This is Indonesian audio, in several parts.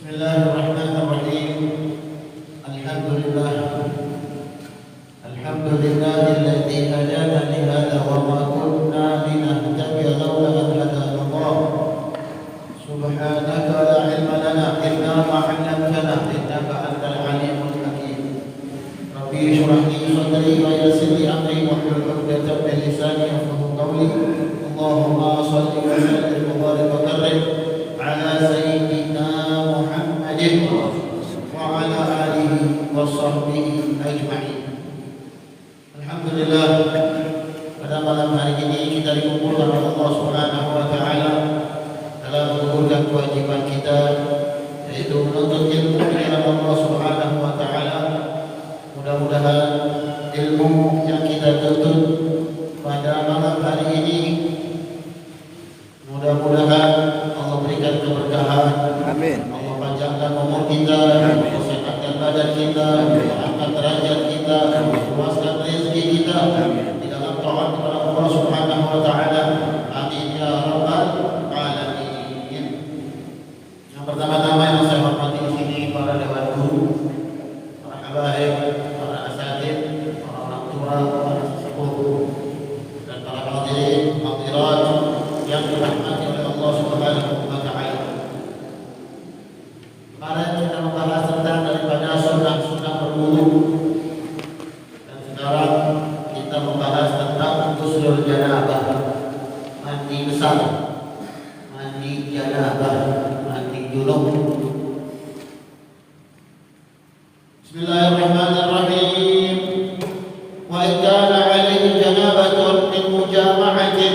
Bismillahirrahmanirrahim. Alhamdulillah. Alhamdulillahilladzi hadana li hadza wa ma kunna linahtadiya lawla an hadana Allah. Subhanaka la ilma lana illa ma 'allamtana innaka antal alimul hakim. Rabbi shrah li sadri wa yassir li amri wahlul 'uqdatam min lisani yafqahu qawli. Allahumma shalli wa sallim wa barik wa karrim ala sayyidina Muhammadin wa ala alihi wa sahbihi ajma'in. Alhamdulillah, pada malam hari ini kita dikumpulkan oleh Allah Subhanahu wa taala dalam menggugurkan kewajiban kita, yaitu menuntut ilmu di dalam Allah Subhanahu wa taala. Mudah-mudahan ilmu yang kita tuntut pada malam hari ini, mudah-mudahan Allah berikan keberkahan. Amin. Allah panjangkan umur kita, Allah sehatkan badan kita, Allah angkat derajat kita, luaskan rezeki kita di dalam taat kepada Allah Subhanahu wa taala. Amin ya rabbal alamin. Yang pertama-tama yang saya hormati di sini para dewan guru, para habaib, para asatid, para orang tua, para sesepuh, dan para hadirin hadirat yang dirahmati oleh Allah Subhanahu wa taala. Kemarin kita membahas tentang daripada sunnah-sunnah berwudu, dan sekarang kita membahas tentang ghuslul janabah, mandi besar, mandi janabah, mandi junub. Bismillahirrahmanirrahim. Wa in kana 'alaihi janabatun min mujama'atin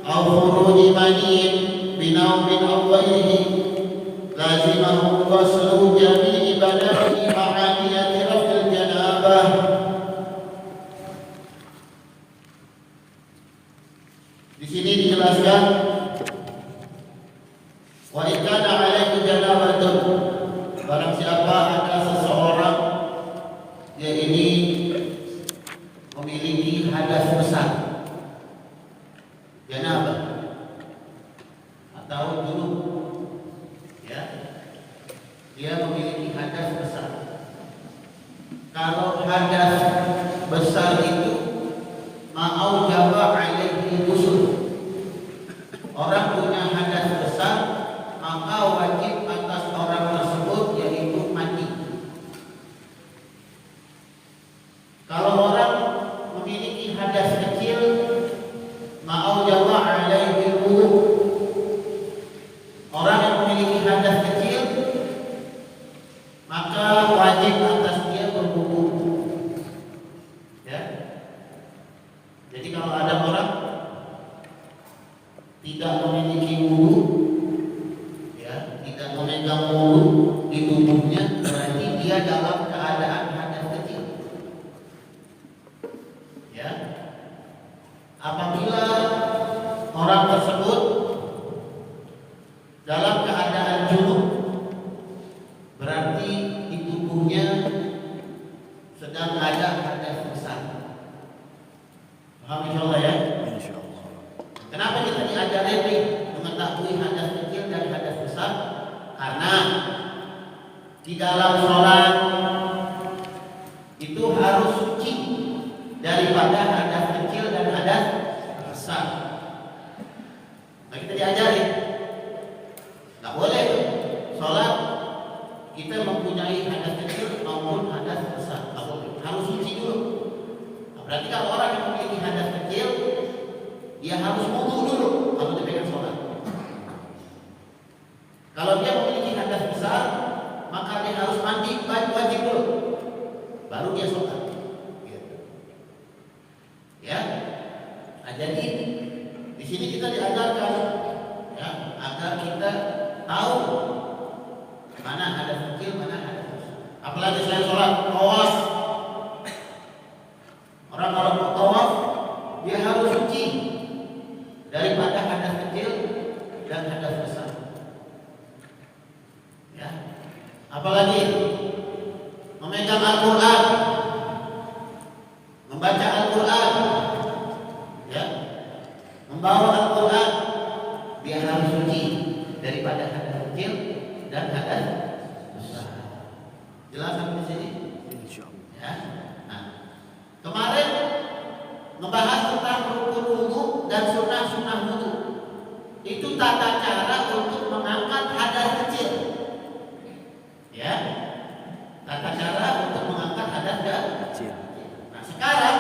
aw khuruji maniyin binawmin aw ghairihi lazimahu ghuslu jami'i badanihi ma'a niyati raf'il janabah. Di sini dijelaskan wa in kana 'alaihi janabatun, barang siapa ada seseorang yang ini memiliki hadas besar, janabah atau junub, ya, dia memiliki hadas besar. Kalau hadas besar itu ma'aujaba alaihi ghusl, orang punya hadas besar maka wajib atas orang tersebut yaitu mandi. Kalau orang memiliki hadas kecil ma'aujaba alaihi wudu, orang yang memiliki hadas kecil maka wajib atas dia berwudu, ya. Jadi kalau ada orang tidak memiliki wudu, ya, tidak memegang wudu di tubuhnya, berarti dia dalam keadaan hadas kecil, ya. Apabila orang tersebut dalam keadaan junub, berarti di tubuhnya sedang ada hadas besar. Paham insyaallah, ya? Insyaallah. Kenapa kita diajarin nih mengetahui hadas kecil dan hadas besar? Karena di dalam sholat itu harus suci daripada hadas kecil dan hadas besar. Nah, kita diajarin nggak boleh sholat kita mempunyai hadas kecil maupun hadas besar, nggak boleh, harus suci dulu. Nah, berarti kalau orang yang memiliki hadas kecil, dia harus wudu dulu kalau dia pegang sholat. Kalau dia memiliki hadas besar, maka dia harus mandi wajib dulu, baru dia sholat. Ya, nah, jadi di sini kita diajarkan, ya, agar kita tahu mana hadas kecil, mana hadas besar. Apalagi selain sholat, tawaf. Orang kalau mau tawaf, dia harus suci daripada hadas kecil dan hadas besar. Ya. Apalagi memegang Al-Quran, membaca Al-Quran, ya, membawa Al-Quran, dia harus suci daripada hadas kecil dan hadas Jelas sampai di sini? Insyaallah. Ya. Nah, kemarin membahas tentang rukun wudu dan sunnah-sunnah wudu. Itu tata cara untuk mengangkat hadas kecil. Ya. Tata cara untuk mengangkat hadas kecil. Nah, sekarang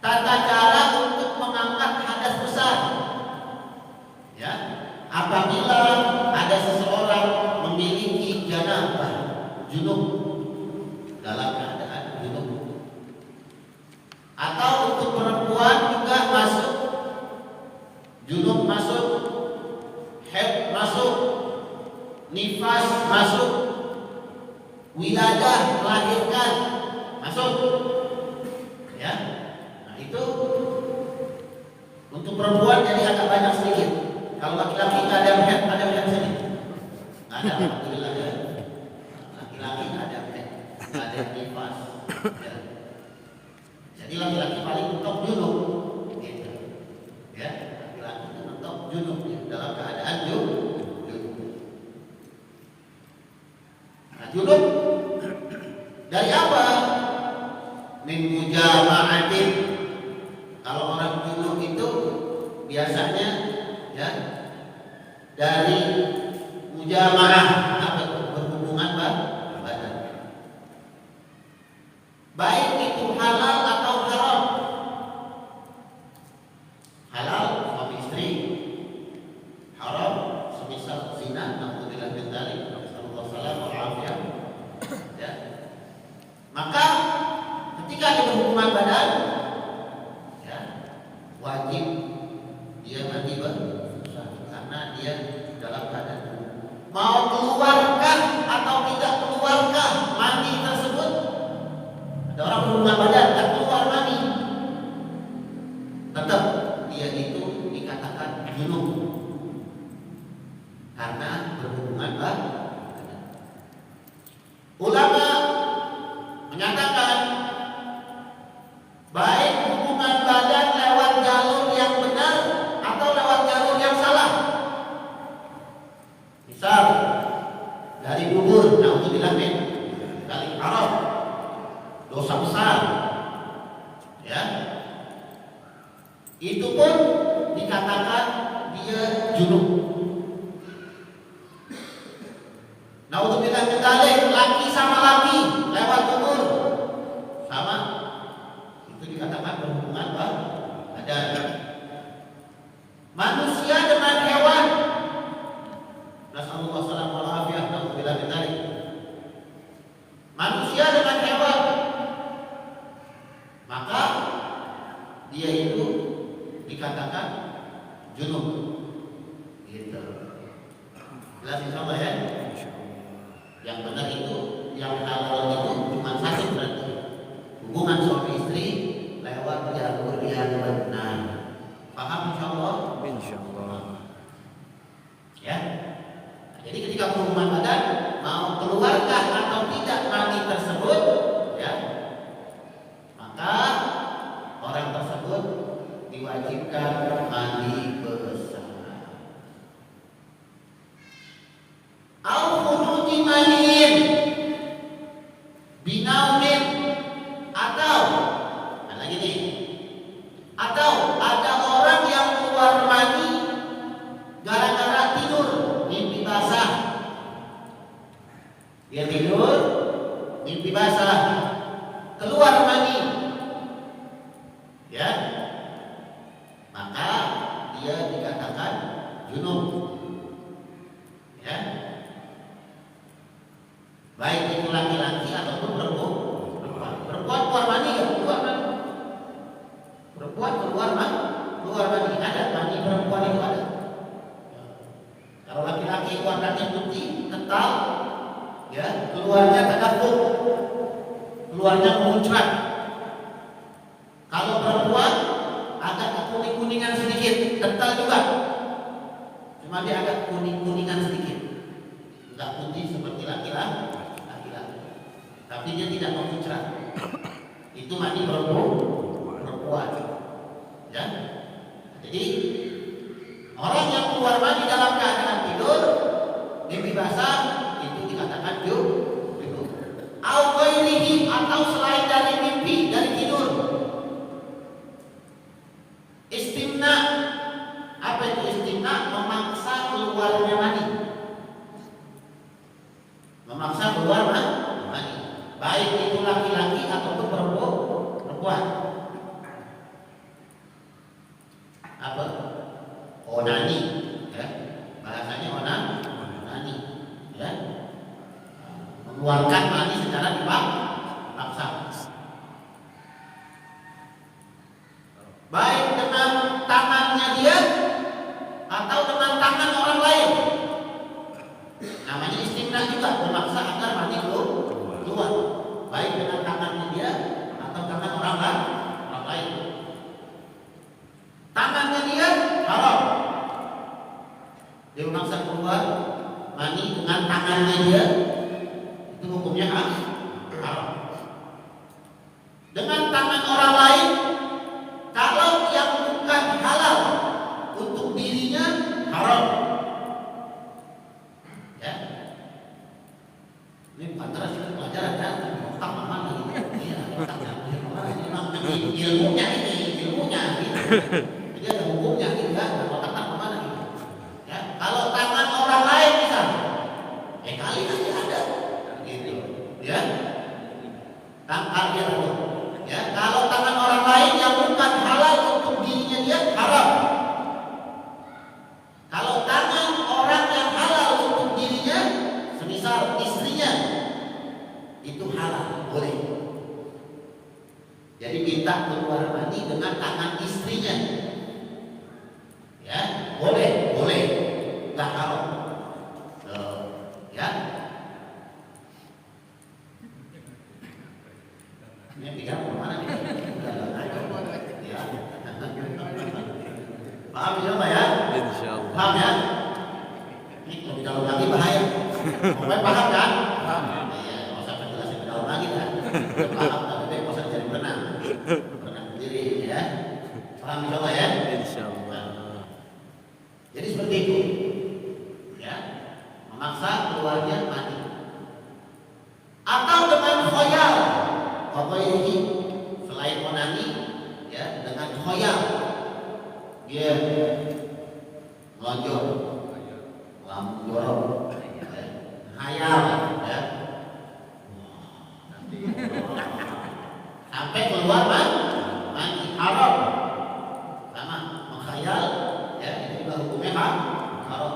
tata cara untuk mengangkat hadas besar. Ya. Apabila ada seseorang memiliki janabah, junub, dalam keadaan junub, atau untuk perempuan juga masuk junub, masuk haid, masuk nifas, masuk wiladah, melahirkan, masuk, ya. Nah itu untuk perempuan jadi agak banyak sedikit. Kalau laki-laki nggak ada haid sini, nggak ada, alhamdulillah ya. Laki-laki nggak ada haid, nggak ada nifas, ya. Jadi laki-laki paling mentok junub, gitu. Ya, laki-laki mentok junub ya, dalam keadaan junub. Nah, junub dari apa? Min mujama'atin. Kalau orang junub itu biasanya ya dari mujama'ah, apa itu? Berhubungan badan. Baik itu halal atau haram. Halal suami istri, haram semisal zina, naudzubillah min dzalik, nasallallahu alaihi wasallam. Ya. Maka ketika ada berhubungan badan, ya, wajib dia mandi karena dia dalam keadaan mau keluarkah atau tidak keluarkah mandi tersebut. Ada orang berhubungan badan dan keluar mani, tetap dia itu dikatakan junub karena berhubungan badan. Ulama menyatakan baik hubungan badan lewat jalur yang benar atau lewat jalur yang salah. Misal dari dubur, naudzubillah min dari haram, dosa besar, ya, itu pun dikatakan dia junub. Naudzubillah min dzalik, laki sama laki lewat dubur sama, itu dikatakan berhubungan badan. Manusia dengan hewan, nasallallahu alaihi wasallam, naudzubillah min dzalik. Manusia dengan hewan, maka dia itu dikatakan junub. Gitu. Jelas insyaallah ya. Yang benar itu, yang halal itu cuma satu berarti hubungan suami istri lewat jalur yang benar. Paham insyaallah? Insyaallah. Ya. Jadi ketika berhubungan badan mau keluarkah atau tidak mani tersebut, ya, maka orang tersebut diwajibkan mandi besar. Au khuruji maniyin binaumin, atau lagi nih, atau ada orang yang keluar mani gara-gara tidur, mimpi basah. Dia tidur, mimpi basah, keluar mani, ya, maka dia dikatakan junub, ya, baik itu laki-laki ataupun perempuan. Perempuan keluar mani ya, keluar mani. Perempuan keluar mani, ada mani perempuan itu ada. Kalau laki-laki warnanya putih, kental, ya, keluarnya tadafur, keluarnya muncrat. Kalau perempuan agak kuning-kuningan sedikit, kental juga, cuma dia agak kuning-kuningan sedikit, enggak putih seperti laki-laki, tapi dia tidak memuncrat. Itu mani perempuan, ya. Jadi orang yang keluar mani dalam keadaan tidur, mimpi basah, itu dikatakan junub. mengeluarkan mani secara dipaksa. Baik dengan tangannya dia atau dengan tangan orang lain. Namanya istimna juga, memaksa agar mani keluar. Baik dengan tangannya dia atau tangan orang lain. Tangannya dia haram. Dia memaksa keluar mani dengan tangannya dia, itu hukumnya haram. Dengan tangan orang lain, kalau yang bukan halal untuk dirinya haram. Ya, ini bukan terus pelajaran kan? Otak mana gitu? Iya, otaknya. Ilmunya gitu. Jadi ada hukumnya gitu kan? Otak mana gitu? Ya, kalau tangan orang lain misalnya, kali aja ada, gitu. Ya, tangan ya, kalau tangan orang lain yang bukan halal untuk dirinya dia haram. Kalau tangan orang yang halal untuk dirinya, semisal istrinya, itu halal, boleh. Jadi minta keluar mani dengan tangan istrinya, ya, boleh, nggak haram. Ya, ini pikir kemana nih? Ya, paham ya Pak ya? Insyaallah. Paham ya? Ini lebih dalam lagi bahaya. Pokoknya paham kan? Paham. Iya, nggak usah penjelasin lebih dalam lagi kan? Paham, tapi nggak usah jadi berenang sendiri ya. Paham insyaallah ya? Insyaallah. Jadi seperti itu, ya, memaksa keluarnya mani. Atau dengan khoyal, ini selain onani, ya, dengan khoyal, dia lonjor, jorok, hayal, ya, sampai keluar mani haram, sama menghayal, ya, itu juga hukumnya haram.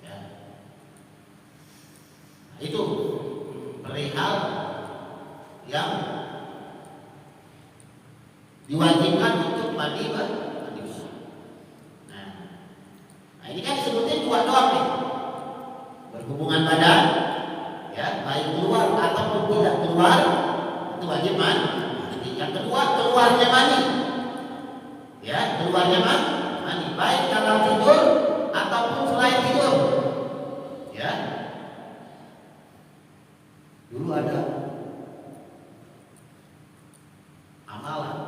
Ya. Nah, itu perihal yang diwajibkan untuk mandi besar. Nah, ini kan disebutin dua doang nih. Berhubungan badan, ya, baik keluar ataupun tidak keluar, itu wajib mandi. Yang kedua, keluarnya mani. Ya, keluarnya mani, baik dalam tidur ataupun selain tidur. Ya. Dulu ada amalan,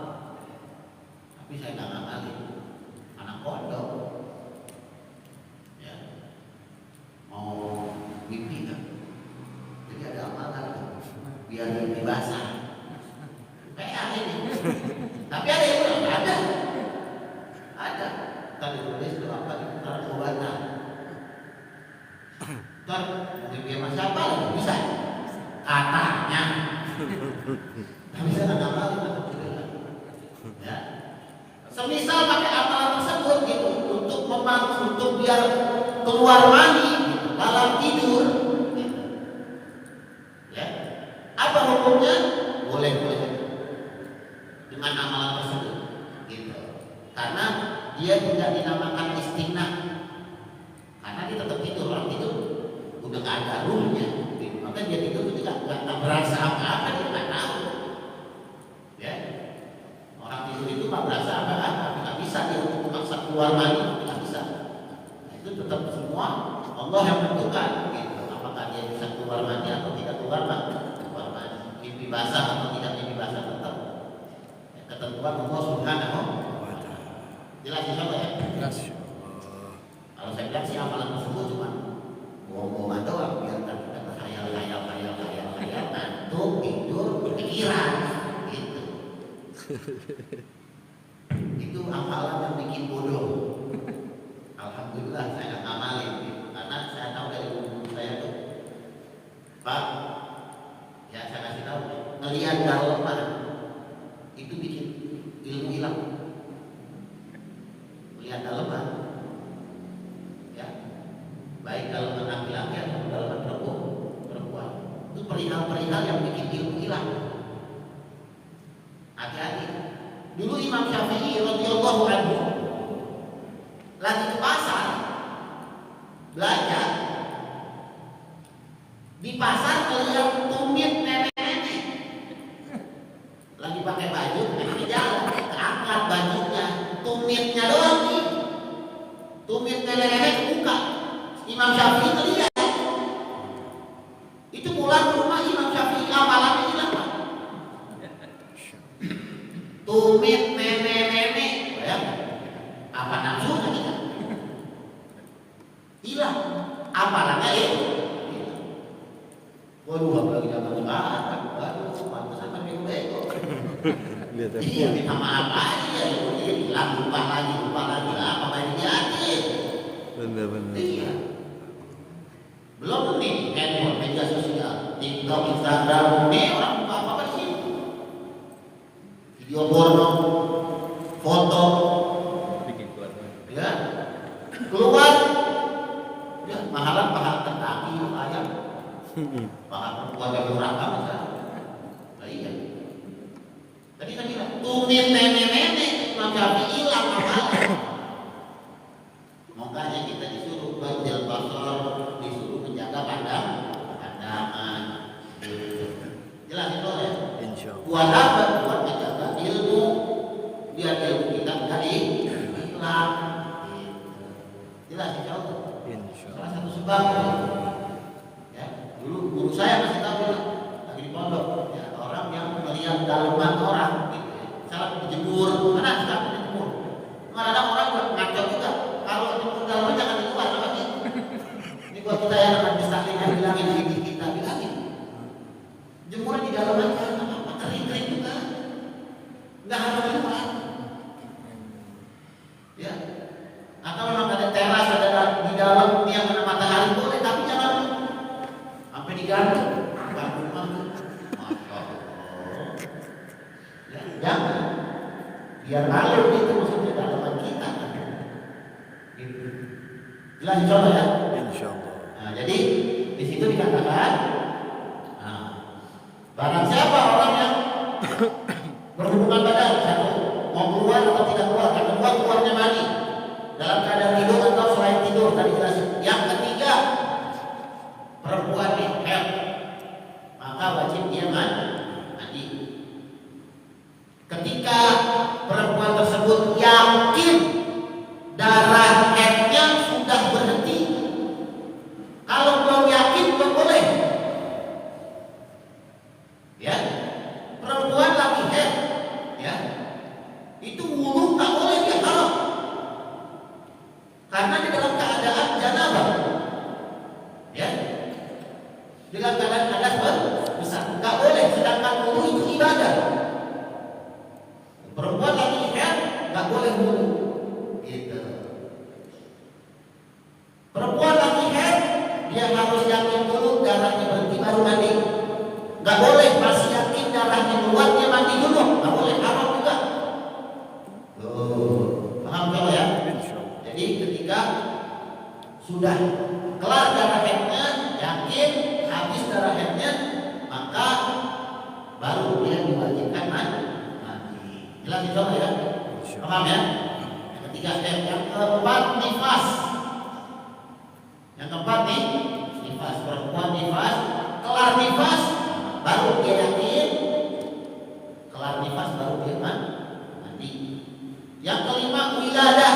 tapi saya nggak ngamalin, anak pondok, ya, mau mimpi kan, jadi ada amalan biar mimpi basah, kayak ini, tapi ada yang bilang ada, tadi tulis itu apa itu narkobana, ntar mimpi sama siapa lagi bisa, katanya, tapi saya nggak ngamalin. Ya. Semisal pakai amalan tersebut gitu untuk biar keluar mani gitu, dalam tidur gitu. Ya. Apa hukumnya? Boleh dengan amalan tersebut gitu. Karena dia tidak dinamakan istimna. Karena dia tetap tidur, orang tidur udah nggak ada ruhnya gitu. Maka dia tidur juga nggak berasa apa-apa, dia nggak tahu. Ya. Orang tidur itu nggak berasa apa-apa, nggak bisa dia untuk memaksa keluar mani, nggak bisa. Nah, itu tetap semua Allah yang menentukan. Gitu. Apakah dia bisa keluar mani atau tidak keluar mani? Mimpi basah atau tidak mimpi basah tetap. Ya, ketentuan Allah Subhanahu wa Ta'ala. Jelas insya ya? Jelas. Kalau saya bilang sih amalan tersebut cuma bohong-bohongan doang, biarkan kita berkhayal-khayal, ngantuk, tidur, berpikiran. Itu amalan yang bikin bodoh. Alhamdulillah saya nggak ngamalin gitu. Karena saya tahu dari guru saya tuh, Pak, ya saya kasih tahu, ngelihat daleman itu bikin ilmu hilang. Melihat daleman, ya, baik daleman laki-laki atau daleman perempuan. Dulu Imam Syafi'i radhiyallahu anhu lagi ke pasar belanja. Di pasar melihat tumit nenek-nenek lagi pakai baju, memang di jalan, keangkat bajunya, tumitnya doang nih. Tumit nenek-nenek buka. Imam Syafi'i melihat. Itu pulang ke rumah Imam Syafi'i amalannya hilang, Pak. Tumit nenek-nenek, ya. Apa nafsu tadi kan? Hilang. Amalannya hilang. Waduh, apalagi zaman sekarang, waduh, pantesan kan bego-bego. Iya, minta maaf aja ya, hilang, lupa lagi lah, apa bajunya aja. Bener. Iya. Belum nih handphone, media sosial, TikTok, Instagram, nih orang buka apa di sini? Video porno, foto, ya, keluar, ya, mahalan pahala kaki, ayam. Paham keluarga murah banget kan? Nah, iya. Tadi saya bilang tumit nenek-nenek Imam Syafi'i hilang amalan. Makanya kita disuruh bajal basar, disuruh menjaga pandangan. Jelas itu ya? Insyaallah. Buat apa? Buat menjaga ilmu. Biar ilmu kita enggak hilang. Jelas insyaallah. Salah satu sebab. Dulu guru saya masih tahu lagi di pondok, ya, orang yang melihat dalaman orang, gitu, ya. Misalnya dijemur, mana sekarang dijemur, mana ada orang ngaco juga, kalau jemur dalaman jangan keluar, apa sih? Ini buat kita yang akan bisa bilangin gigi kita bilangin, jemur di dalaman jangan apa kering juga, nggak harus keluar, ya. Atau memang ada teras ada di dalam yang kena matahari boleh, tapi jangan sampai digantung, bangun bangun, ya, jangan, biar ngalir itu maksudnya dalaman kita, gitu. Jelas insyaallah ya. Insyaallah. Nah, jadi di situ dikatakan, nah, barang siapa orang yang berhubungan badan, satu mau keluar atau tidak keluar, yang kedua keluarnya mani, dalam keadaan tidur atau selain tidur, tadi jelas. Yang ketiga, perempuan nih haid, maka wajib dia mandi. Ketika perempuan tersebut yakin darah haidnya sudah berhenti, kalau belum yakin belum boleh. Ya, perempuan lagi haid, ya, itu wudu tak boleh dia kalau karena di dalam keadaan janabah, ya. Dalam keadaan hadas besar, nggak boleh. Sedangkan wudu itu ibadah. Perempuan lagi haid nggak boleh wudu, gitu. Perempuan lagi haid dia harus yakin dulu darahnya berhenti baru mandi. Nggak boleh masih yakin darahnya keluar dia mandi dulu, nggak boleh, haram juga. Paham kalau ya? Jadi ketika sudah kelar darah haidnya, yakin habis darah haidnya, maka baru dia diwajibkan mandi. Jelas itu ya? Paham ya? Yang ketiga, yang keempat nifas. Yang keempat nih nifas, perempuan nifas, kelar nifas baru dia yakin, kelar nifas baru dia mandi. Yang kelima wiladah,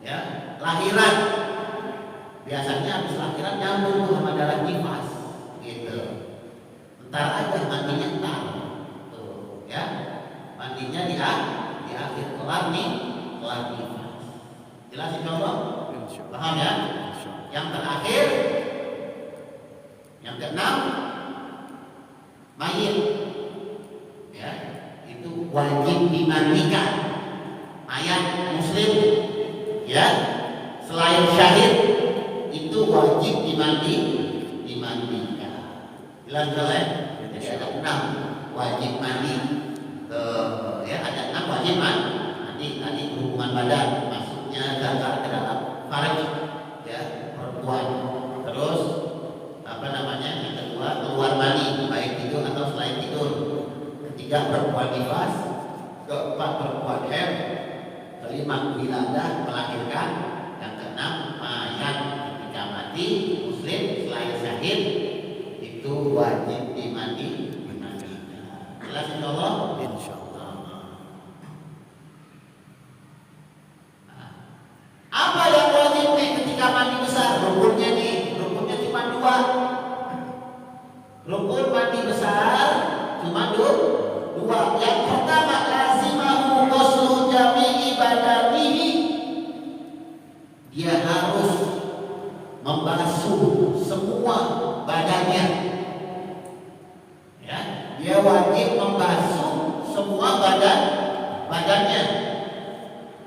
ya, lahiran. Biasanya habis lahiran nyambung sama darah nifas, gitu. Ntar aja mandinya ntar, tuh, ya, mandinya di akhir kelar nifas. Jelas insyaallah? Paham ya? Yang terakhir, yang keenam, mayit, ya, itu wajib dimandikan. Mayat muslim, ya, selain syahid itu wajib dimandikan. Jelas ya? Jadi ada 6 wajib mandi. Ya, ada 6 wajib mandi. Tadi berhubungan badan, masuknya zakar ke dalam farj, ya, perempuan. Terus apa namanya? Yang kedua keluar mani, baik tidur atau selain tidur. Ketiga perempuan nifas. keempat perempuan hem, kelima wiladah melahirkan, yang keenam mayat ketika mati muslim selain syahid itu wajib dimandi. Jelas insyaallah. Insyaallah. Apa yang wajib ketika mandi besar? Rukunnya cuma dua. Rukun mandi besar cuma dua. Yang pertama lazimahu ghuslu jami'i badanihi. Dia harus membasuh semua badannya. Ya, dia wajib membasuh semua badannya.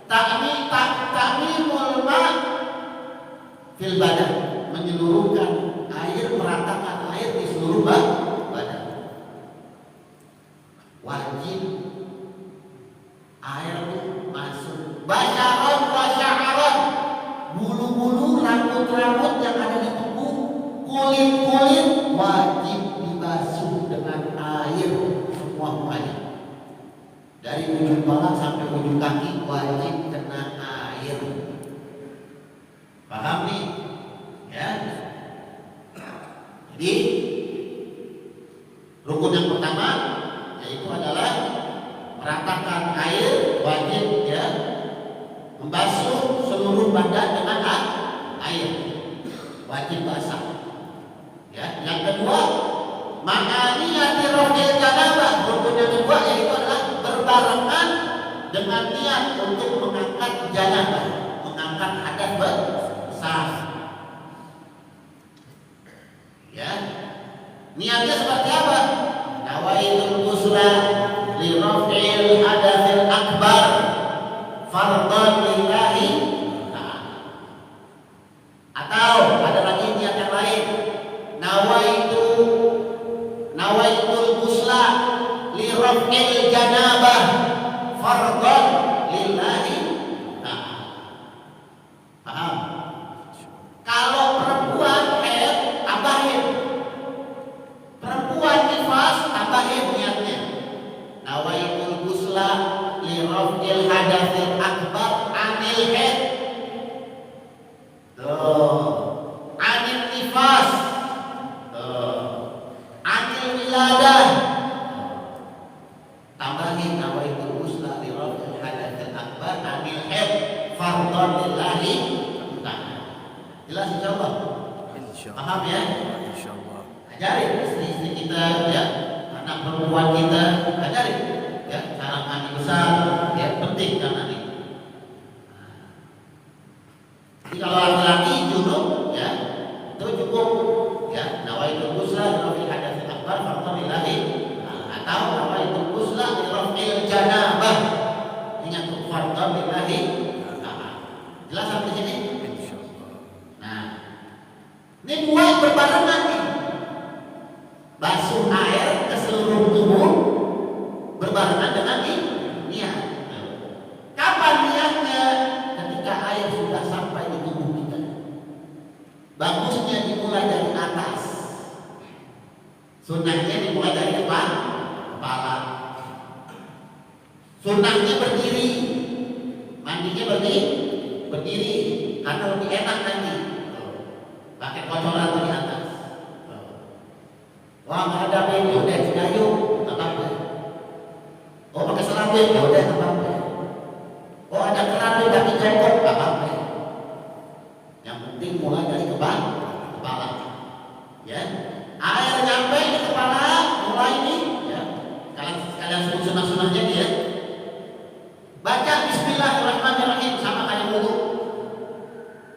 Ta'mimul ma' fil badan, menyeluruhkan air, meratakan air di seluruh badan. Wajib air itu masuk. Basyaran wa sya'aran, bulu-bulu, rambut-rambut yang ada di tubuh, kulit-kulit wajib dibasuh dengan air semuanya. Dari ujung kepala sampai ujung kaki wajib kena air. Paham nih? Ya. Jadi rukun yang pertama yaitu adalah meratakan air, wajib ya membasuh seluruh badan dengan air, wajib basah. Ya. Yang kedua, ma'aniyati raf'il janabah. Rukun yang kedua yaitu adalah berbarengan dengan niat untuk mengangkat janabah, mengangkat hadas besar. Ya, niatnya seperti apa? Nawaitul ghusla li raf'il hadatsil akbar fardhan lillahi ta'ala. Atau ada lagi niat yang lain. Nawaitul ghusla li raf'il janabah fardhan lillahi ta'ala. Paham? Kalau perempuan haid tambahin, perempuan nifas tambahin niatnya. Nawaitul ghusla li raf'il hadatsil akbar anil haid. Anil nifas. Anil wiladah. Tambahin nawaitul ghusla li raf'il hadatsil akbar anil haid fardhan lillahi ta'ala. Jelas insyaallah? Insyaallah. Paham ya? Insyaallah. Ajarin istri-istri kita ya, anak perempuan kita ajarin ya cara mandi besar ya, penting karena ini. Jadi kalau laki-laki junub ya itu cukup ya nawaitul ghusla li raf'il hadatsil akbar fardhan lillahi atau nawaitul ghusla li raf'il janabah, ingat fardhan lillahi. Jelas sampai sini? Insyaallah. Nah, ini dua berbarengan nih. Basuh air ke seluruh tubuh berbarengan dengan niat. Kapan niatnya? Ketika air sudah sampai di tubuh kita. Bagusnya dimulai dari atas. Sunnahnya dimulai dari kepala. Sunnahnya berdiri. Mandinya berdiri karena lebih enak nanti. Pakai kotoran di atas. Wah, nggak ada baju, udah cidayu, nggak apa-apa. Oh, pakai selambit, ya udah nggak apa-apa. Oh, ada keran di kaki jengkok, nggak apa-apa. Yang penting mulai dari kepala. Ya, air nyampe di kepala, mulai nih. Ya, kalian sebut sunah-sunahnya nih ya. Baca Bismillahirrahmanirrahim sama kayak wudu.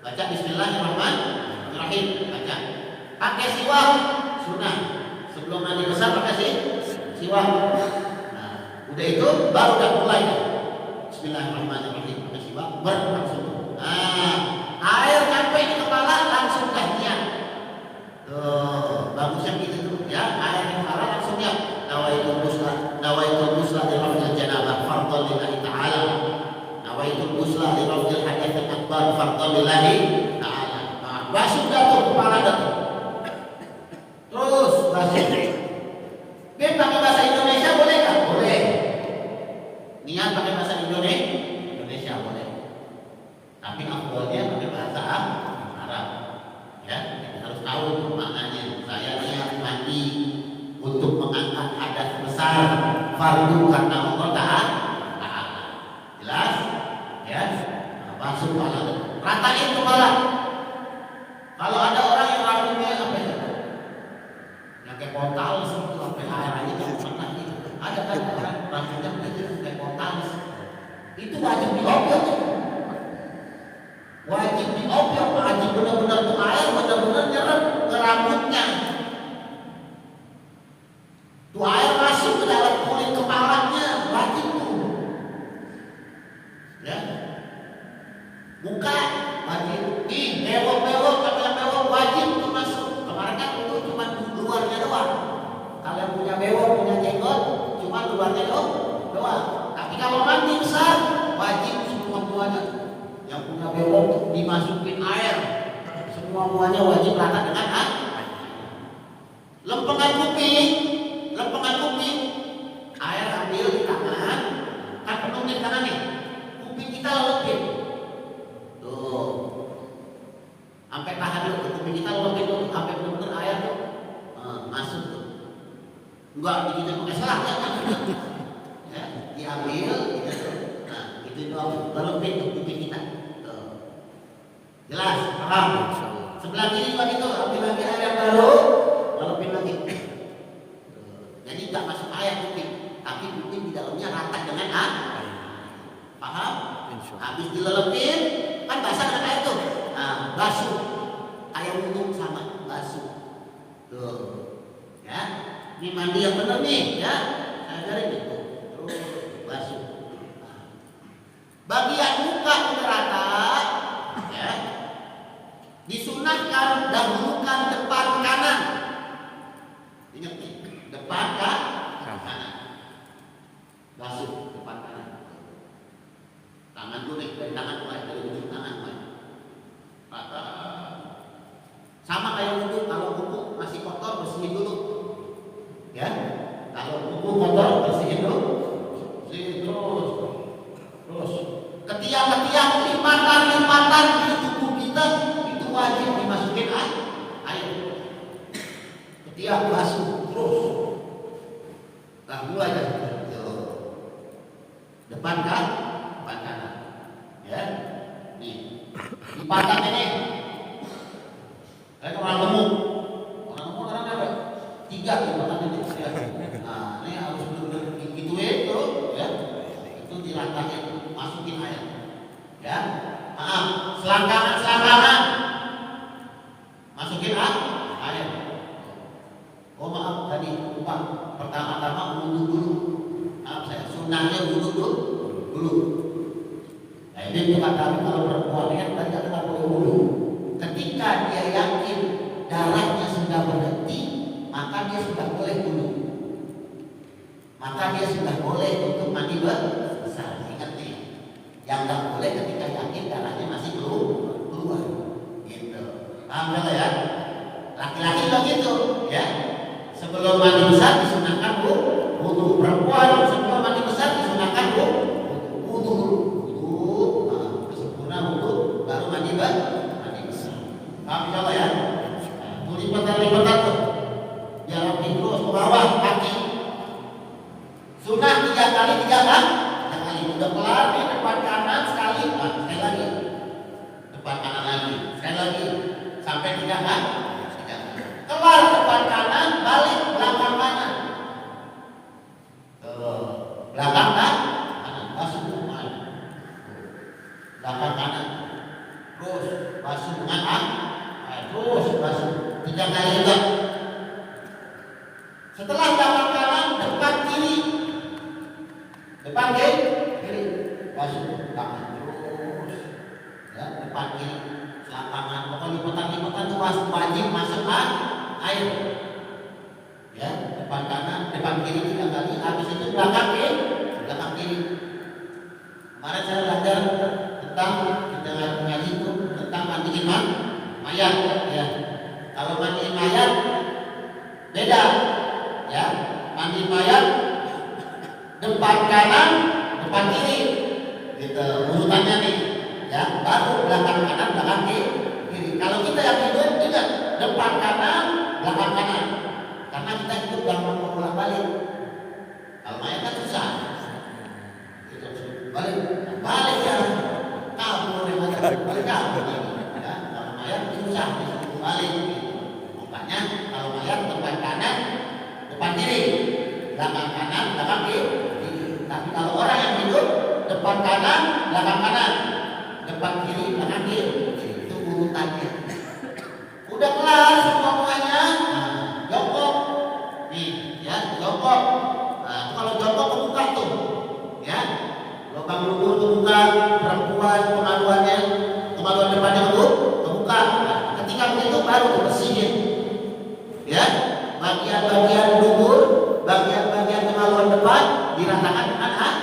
Baca Bismillahirrahmanirrahim, baca. Pakai siwak sunnah. Sebelum mandi besar pakai siwak. Nah, udah itu baru udah mulai. Bismillahirrahmanirrahim, pakai siwak langsung. Nah, air nyampe di kepala langsung dah niat. Tuh, bagusnya gitu tuh ya. Air di kepala langsung niat. Nawaitul ghusla li raf'il janabah fardhan lillahi ta'ala. Nawaitul ghusla li raf'il hadatsil akbar fardhan lillahi ta'ala. Nah, basuh dah tuh kepala dah tuh. Terus basuh. Pakai bahasa Indonesia boleh nggak? Boleh. tahu maknanya. Saya niat mandi untuk mengangkat hadas besar fardu karena Allah Ta'ala. Jelas? Ya. Basuh kepala, ratain kepala. Kalau ada orang yang rambutnya apa ya? Yang kayak kotal seperti sampai air aja nggak pernah gitu. Ada kan orang rambutnya kayak kotal. Itu wajib diobrol. Wajib diobrol, wajib benar-benar tuh air benar-benar nyerap ke rambutnya. Tuh air masuk ke dalam kulit kepalanya, wajib tuh. Ya. Buka wajib. Nih, bewok-bewok, tapi yang bewok wajib tuh masuk. Kemarin kan itu cuma luarnya doang. Kalian punya bewok, punya jenggot, cuma luarnya doang. Tapi kalau mandi besar, wajib semuanya. Yang punya bewok dimasukin air, semuanya wajib rata dengan air. Lempengan kuping, air ambil di tangan, kan penuh di tangan nih. Kuping kita lepin, tuh, sampai tahan dulu. Kuping kita lepin dulu, sampai benar-benar air tuh masuk tuh. Enggak digitu pakai selang ya, diambil, gitu. Nah, itu doang, lepin tuh kuping kita. Jelas, paham? Sebelah kiri juga gitu, ambil lagi air yang baru, lepin lagi. Jadi nggak masuk air kuping, tapi kuping di dalamnya rata dengan air. Paham? Habis dilelepin, kan basah dengan air tuh. Nah, basuh. Kayak wudhu sama basuh. Tuh, ya. Ini mandi yang benar nih, ya. Saya ajarin gitu. Terus basuh. Bagian muka udah rata, ya. Disunahkan dahulukan depan kanan. Ingat nih, depan kanan. Basuh depan kanan. Tangan dulu nih, dari tangan mulai, dari ujung tangan mulai. Sama kayak wudhu, kalau kuku masih kotor bersihin dulu. Ya, kalau kuku kotor bersihin dulu. Bersihin terus. Ketiak-ketiak, limpatan di tubuh kita itu wajib dimasukin air. Ketiak basuh terus. Nah, mulai kan. Depan kanan. Ya. Nih. Dipasang ini. Orang gemuk orang ada 3 dipasang ini. Ya. Nah, ini harus benar-benar digituin tuh, ya. Itu dirangkain, masukin air. Ya. Maaf, selangkangan. Masukin air. Oh maaf tadi lupa. Pertama-tama wudhu dulu. Maaf saya, sunahnya wudhu dulu. Nah ini juga kami kalau perempuan kan tadi tidak boleh wudhu. Ketika dia yakin darahnya sudah berhenti, maka dia sudah boleh wudhu. Maka dia sudah boleh untuk mandi besar. Ingat nih, yang tidak boleh ketika yakin darahnya masih keluar. Gitu. Paham nggak ya? Laki-laki begitu, ya. Sebelum mandi besar disunahkan wudhu. Perempuan sebelum mandi besar disunahkan wudhu. Sempurna wudhu, baru mandi besar. Paham insyaallah ya? Lipatan tuh. Biar rapi terus ke bawah kaki. Sunah 3 kali. Udah kelar nih depan kanan sekali. Sekali lagi. Depan kanan lagi. Sekali lagi. Sampai 3 kali. Kelar depan kanan, balik belakang kanan. Belakang kanan, basuh depan. Belakang kanan. Terus basuh dengan terus basuh 3 kali juga. Setelah belakang kanan, depan kiri. Depan kiri. Basuh tangan terus. Ya, depan kiri. Selangkangan, pokoknya lipatan itu wajib masuk air. Ya, depan kanan, depan kiri 3 kali. Habis itu belakang kiri. Kemarin saya belajar tentang kita ngaji itu tentang mandiin mayat. Ya, kalau mandiin mayat beda. Ya, mandi mayat depan kanan, depan kiri. Gitu urutannya nih. Ya, baru belakang kanan, belakang kiri. Kalau kita yang hidup ingat depan kanan balik ya, kabur yang ada balik kabur. Ya, kalau mayat susah disuruh balik. Makanya kalau mayat depan kanan, depan kiri, belakang kanan, belakang kiri. Tapi kalau orang yang hidup depan kanan, belakang kanan, depan kiri, belakang kiri. Itu urutannya. Udah kelar semuanya. Jongkok. Nih, ya, jongkok. Nah, kalau jongkok kebuka tuh. Ya. Lubang lubur kebuka, perempuan kemaluan depannya kebuka. Nah, ketika begitu baru dibersihin. Ya. Bagian-bagian lubur, bagian-bagian kemaluan depan diratakan dengan air.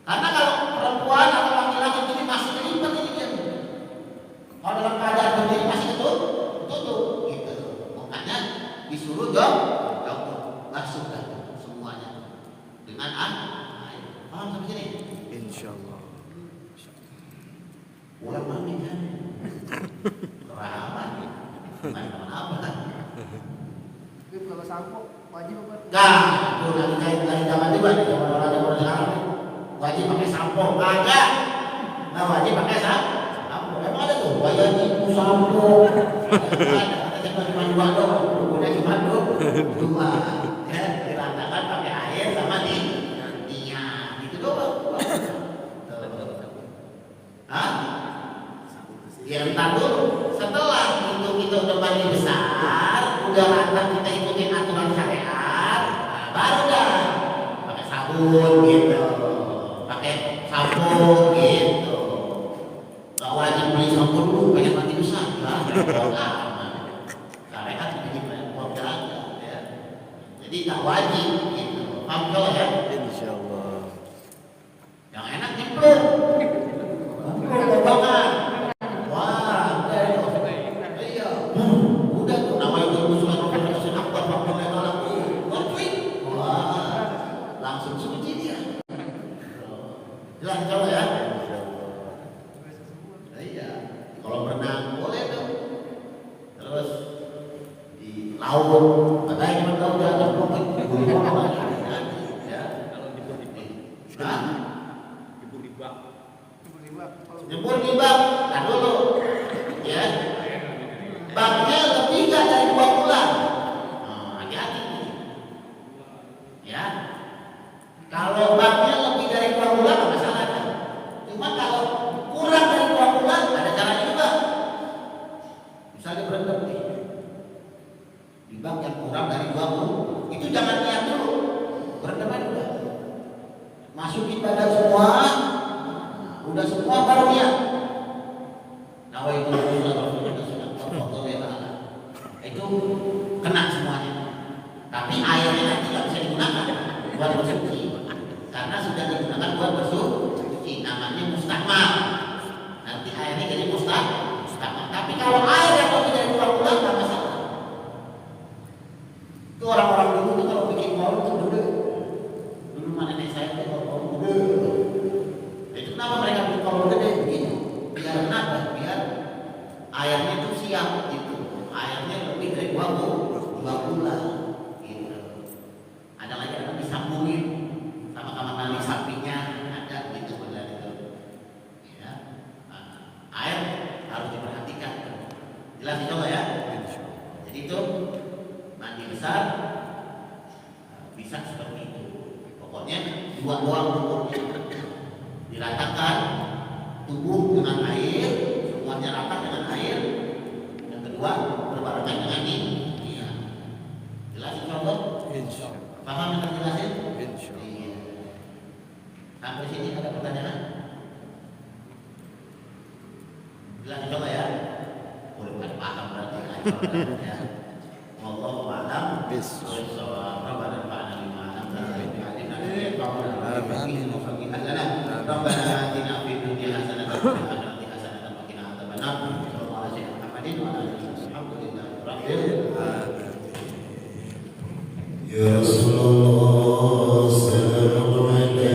Karena kalau perempuan atau laki-laki ini masih terlibat ini dia. Kalau dalam keadaan berdiri masih tutup, gitu. Makanya disuruh jongkok, langsung semuanya dengan air. Paham sampai sini? Insyaallah. Ulang mami kan? Keramat, main apa? Tapi kalau sampo wajib apa? Gak, itu lagi zaman juga nih, zaman orang sekarang wajib pakai sampo, kagak. Nah, wajib pakai sampo. Emang ada tuh, wajib sampo. Ada cuma dua doang, udah cuma dua. Ya, diratakan pakai air sama minyak, gitu doang. Hah? Ya entar dulu. Setelah itu udah mandi besar, udah rata kita ikutin aturan syariat, nah, baru dah pakai sabun gitu, pakai sampo gitu. Gak wajib beli sampo dulu, pengen mandi besar, lah. Syariat bikin repot aja, ya. Jadi gak wajib gitu. Paham kalau ya? Insyaallah. Yang enak nyemplung. Banget. Wah, iya. Udah tuh namanya usulan Rasulullah SAW. Wah, langsung suci dia. Jelas kalau ya? Iya. Kalau berenang boleh tuh. Terus di laut, katanya cuma tahu di atas bukit. Ya. Hah? Nyebur di bak, nah dulu, ya. Baknya lebih gak dari 2 bulan. Hati-hati nih. Ya. Kalau baknya lebih dari 2 bulan nggak masalah kan. Cuma kalau kurang dari 2 bulan ada caranya juga. Misalnya berendam nih. Di bak yang kurang dari 2 bulan, itu jangan niat dulu. Berendam aja udah. Masukin badan semua. Udah semua baru niat. Nawaitu itu kena semuanya. Tapi airnya nanti nggak bisa digunakan buat bersuci, karena sudah digunakan buat bersuci. Namanya mustakmal. Nanti airnya jadi mustakmal. Tapi kalau air yang lebih dari 2 bulan nggak masalah. Itu orang-orang dulu tuh kalau bikin kolam tuh dulu mana nenek saya tuh kolam gede. Itu kenapa mereka bikin kolam gede begitu? Biar kenapa? Biar airnya itu siap gitu. Airnya lebih dari 2 bulan gitu. Ada lagi yang disambungin sama kamar mandi sampingnya, ada gitu benar itu. Ya. Air harus diperhatikan. Jelas itu ya? Jadi itu mandi besar bisa seperti itu. Pokoknya 2 doang ukurnya. Diratakan tubuh dengan air, semuanya rata dengan air. Yang kedua berbarengan dengan ini. Iya. Jelas insyaallah? Insyaallah. Paham yang dijelasin? Insyaallah. Iya. Sampai sini ada pertanyaan? Jelas insyaallah ya? Boleh bukan paham berarti ya. Wallahu a'lam. Bissawab. Rabbana fa'alna bima 'allamtana. Amin. Rabbana atina fid dunya hasanatan wa fil akhirati hasanatan wa qina adzabannar. Sallallahu alaihi Muhammadin wa ala alihi wasallam. Alhamdulillah. Ya Rasul